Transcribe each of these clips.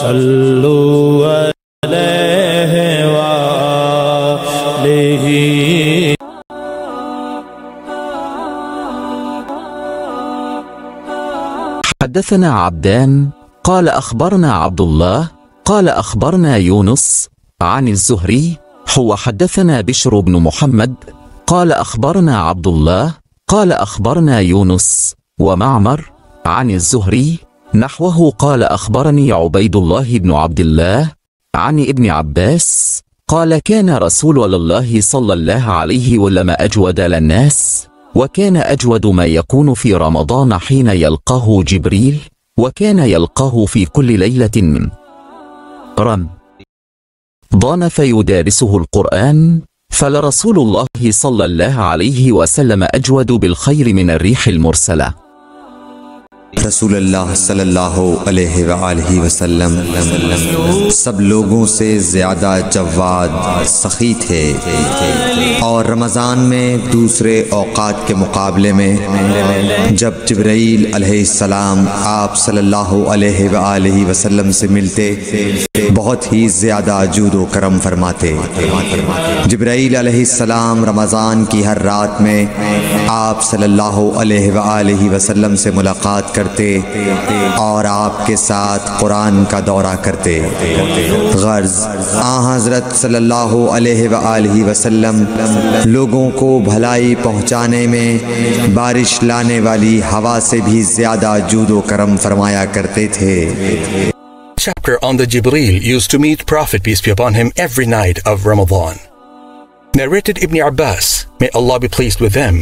صلوا عليه وآله. حدثنا عبدان قال أخبرنا عبد الله قال أخبرنا يونس عن الزهري حدثنا بشر بن محمد قال أخبرنا عبد الله قال أخبرنا يونس ومعمر عن الزهري نحوه قال أخبرني عبيد الله بن عبد الله عن ابن عباس قال كان رسول الله صلى الله عليه وسلم أجود للناس، وكان أجود ما يكون في رمضان حين يلقاه جبريل، وكان يلقاه في كل ليلة من رمضان فيدارسه القرآن، فلرسول الله صلى الله عليه وسلم أجود بالخير من الريح المرسلة. رسول اللہ صلی اللہ علیہ وآلہ وسلم سب لوگوں سے زیادہ جواد سخی تھے، اور رمضان میں دوسرے اوقات کے مقابلے میں جب جبرائیل علیہ السلام آپ صلی اللہ علیہ وآلہ وسلم سے ملتے بہت ہی زیادہ جود و کرم فرماتے۔ جبرائیل علیہ السلام رمضان کی ہر رات میں آپ صلی اللہ علیہ وآلہ وسلم سے ملاقات کرتے اور آپ کے ساتھ قرآن کا دورہ کرتے۔ غرض حضرت صلی اللہ علیہ وآلہ وسلم لوگوں کو بھلائی پہنچانے میں بارش لانے والی ہوا سے بھی زیادہ جود و کرم فرمایا کرتے تھے۔ Chapter on the Jibreel used to meet Prophet peace be upon him every night of Ramadan. Narrated Ibn Abbas, may Allah be pleased with them,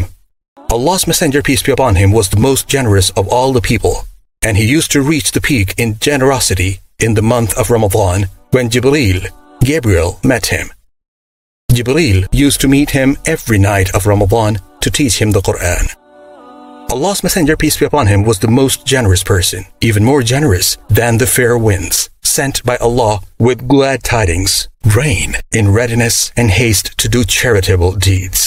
Allah's Messenger peace be upon him was the most generous of all the people, and he used to reach the peak in generosity in the month of Ramadan when Gabriel met him. Jibreel used to meet him every night of Ramadan to teach him the Quran. Allah's Messenger peace be upon him was the most generous person, even more generous than the fair winds sent by Allah with glad tidings, rain in readiness and haste to do charitable deeds.